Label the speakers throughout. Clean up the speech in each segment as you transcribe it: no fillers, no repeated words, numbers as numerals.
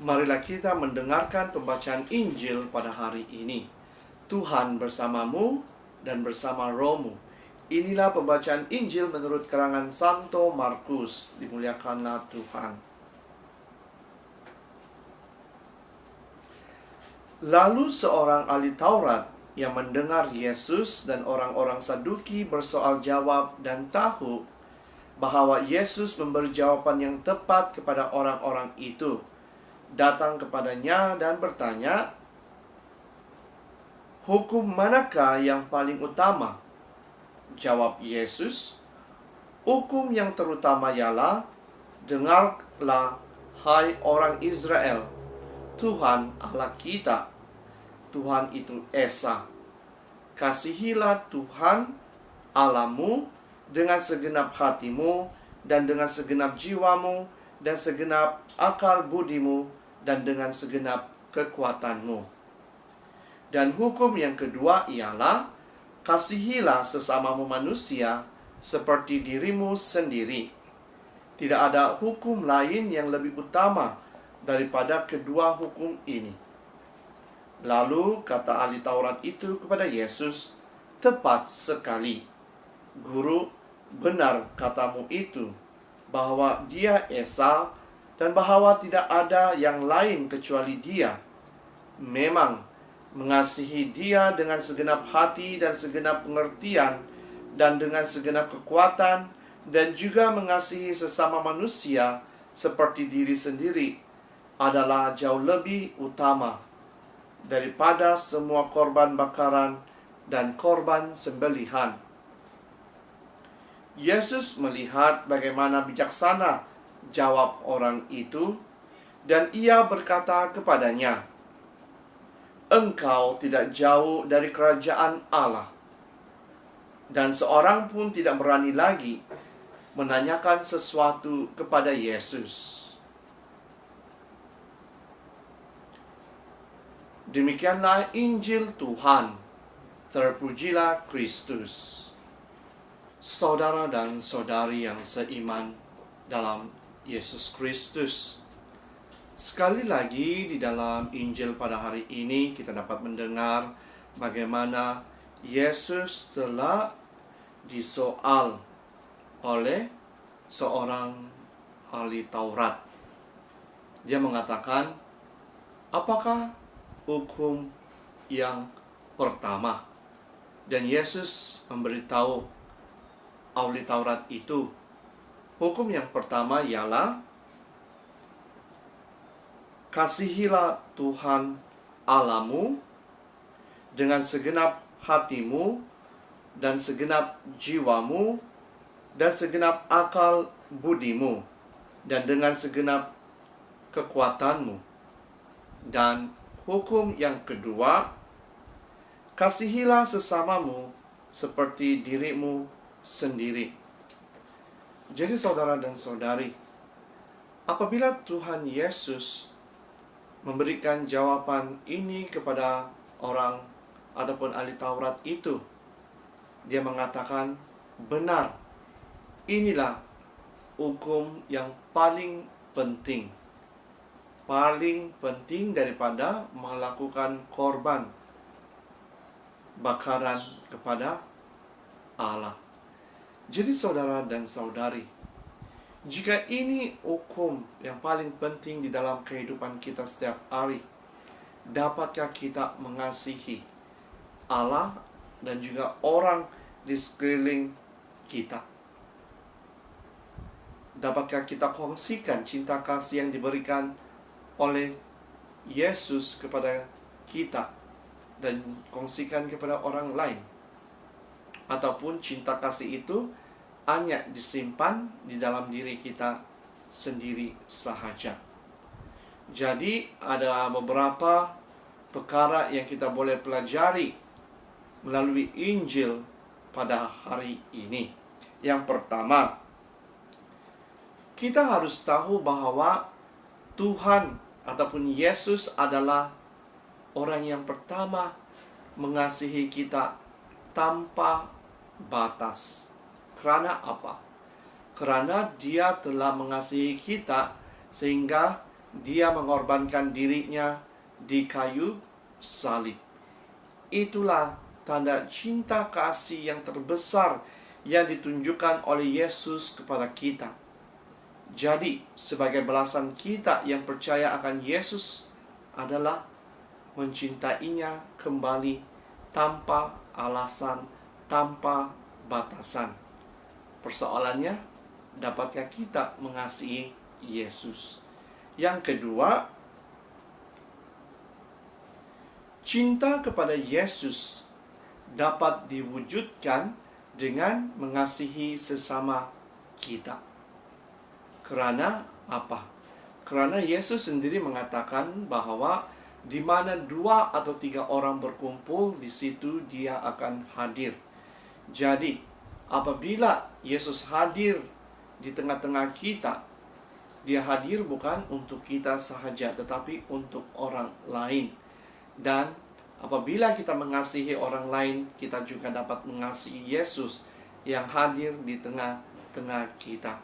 Speaker 1: Marilah kita mendengarkan pembacaan Injil pada hari ini. Tuhan bersamamu dan bersama rohmu. Inilah pembacaan Injil menurut karangan Santo Markus. Dimuliakanlah Tuhan. Lalu seorang ahli Taurat yang mendengar Yesus dan orang-orang Saduki bersoal jawab dan tahu bahwa Yesus memberi jawaban yang tepat kepada orang-orang itu, datang kepadanya dan bertanya, "Hukum manakah yang paling utama?" Jawab Yesus, "Hukum yang terutama ialah, dengarlah, hai orang Israel, Tuhan Allah kita, Tuhan itu Esa. Kasihilah Tuhan Allahmu dengan segenap hatimu, dan dengan segenap jiwamu, dan segenap akal budimu, dan dengan segenap kekuatanmu. Dan hukum yang kedua ialah, kasihilah sesamamu manusia seperti dirimu sendiri. Tidak ada hukum lain yang lebih utama daripada kedua hukum ini." Lalu kata ahli Taurat itu kepada Yesus, "Tepat sekali, Guru, benar katamu itu, bahwa dia Esa, dan bahwa tidak ada yang lain kecuali dia. Memang mengasihi dia dengan segenap hati dan segenap pengertian, dan dengan segenap kekuatan, dan juga mengasihi sesama manusia seperti diri sendiri adalah jauh lebih utama daripada semua korban bakaran dan korban sembelihan." Yesus melihat bagaimana bijaksana jawab orang itu, dan ia berkata kepadanya, "Engkau tidak jauh dari kerajaan Allah." Dan seorang pun tidak berani lagi menanyakan sesuatu kepada Yesus. Demikianlah Injil Tuhan. Terpujilah Kristus. Saudara dan saudari yang seiman dalam Yesus Kristus, sekali lagi di dalam Injil pada hari ini kita dapat mendengar bagaimana Yesus telah disoal oleh seorang ahli Taurat. Dia mengatakan, "Apakah hukum yang pertama?" Dan Yesus memberitahu ahli Taurat itu, hukum yang pertama ialah, kasihilah Tuhan Allahmu dengan segenap hatimu, dan segenap jiwamu, dan segenap akal budimu, dan dengan segenap kekuatanmu. Dan hukum yang kedua, kasihilah sesamamu seperti dirimu sendiri. Jadi saudara dan saudari, apabila Tuhan Yesus memberikan jawaban ini kepada orang ataupun ahli Taurat itu, dia mengatakan, benar, inilah hukum yang paling penting. Paling penting daripada melakukan korban bakaran kepada Allah. Jadi saudara dan saudari, jika ini hukum yang paling penting di dalam kehidupan kita setiap hari, dapatkah kita mengasihi Allah dan juga orang di sekeliling kita? Dapatkah kita kongsikan cinta kasih yang diberikan oleh Yesus kepada kita dan kongsikan kepada orang lain? Ataupun cinta kasih itu hanya disimpan di dalam diri kita sendiri sahaja. Jadi ada beberapa perkara yang kita boleh pelajari melalui Injil pada hari ini. Yang pertama, kita harus tahu bahwa Tuhan ataupun Yesus adalah orang yang pertama mengasihi kita tanpa batas. Karena apa? Karena dia telah mengasihi kita sehingga Dia mengorbankan dirinya di kayu salib. Itulah tanda cinta kasih yang terbesar yang ditunjukkan oleh Yesus kepada kita. Jadi, sebagai balasan kita yang percaya akan Yesus adalah mencintainya kembali tanpa alasan, tanpa batasan. Persoalannya, dapatkah kita mengasihi Yesus? Yang kedua, cinta kepada Yesus dapat diwujudkan dengan mengasihi sesama kita. Karena apa? Karena Yesus sendiri mengatakan bahwa di mana 2 atau 3 orang berkumpul, di situ Dia akan hadir. Jadi, apabila Yesus hadir di tengah-tengah kita, Dia hadir bukan untuk kita sahaja, tetapi untuk orang lain. Dan apabila kita mengasihi orang lain, kita juga dapat mengasihi Yesus yang hadir di tengah-tengah kita.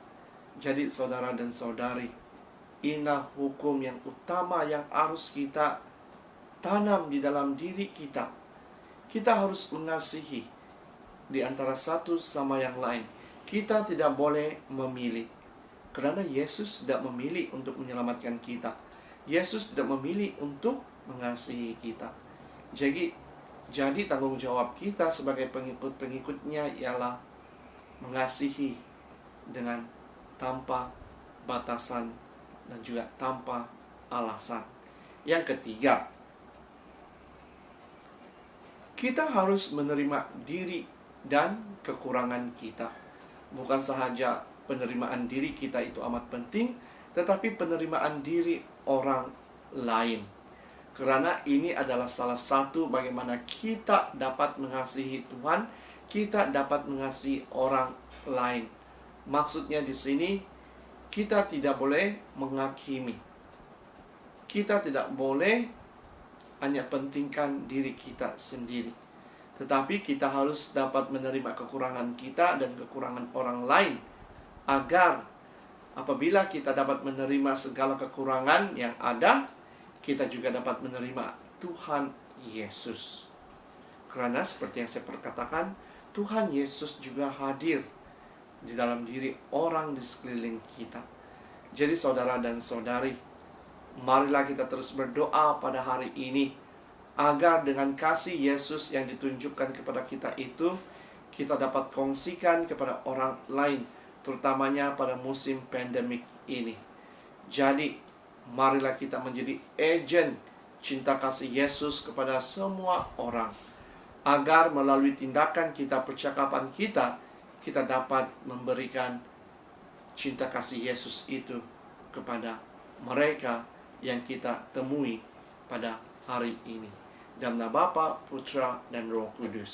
Speaker 1: Jadi saudara dan saudari, inilah hukum yang utama yang harus kita tanam di dalam diri kita. Kita harus mengasihi di antara satu sama yang lain. Kita tidak boleh memilih, karena Yesus tidak memilih untuk menyelamatkan kita. Yesus tidak memilih untuk mengasihi kita. Jadi tanggung jawab kita sebagai pengikut-pengikutnya ialah mengasihi dengan tanpa batasan dan juga tanpa alasan. Yang ketiga, kita harus menerima diri dan kekurangan kita. Bukan sahaja penerimaan diri kita itu amat penting, tetapi penerimaan diri orang lain. Karena ini adalah salah satu bagaimana kita dapat mengasihi Tuhan, kita dapat mengasihi orang lain. Maksudnya di sini, kita tidak boleh menghakimi. Kita tidak boleh hanya pentingkan diri kita sendiri, tetapi kita harus dapat menerima kekurangan kita dan kekurangan orang lain, agar apabila kita dapat menerima segala kekurangan yang ada, kita juga dapat menerima Tuhan Yesus. Karena seperti yang saya perkatakan, Tuhan Yesus juga hadir di dalam diri orang di sekeliling kita. Jadi saudara dan saudari, marilah kita terus berdoa pada hari ini, agar dengan kasih Yesus yang ditunjukkan kepada kita itu, kita dapat kongsikan kepada orang lain, terutamanya pada musim pandemik ini. Jadi, marilah kita menjadi agen cinta kasih Yesus kepada semua orang, agar melalui tindakan kita, percakapan kita, kita dapat memberikan cinta kasih Yesus itu kepada mereka yang kita temui pada hari ini. Dalam nama Bapa, Putra, dan Roh Kudus.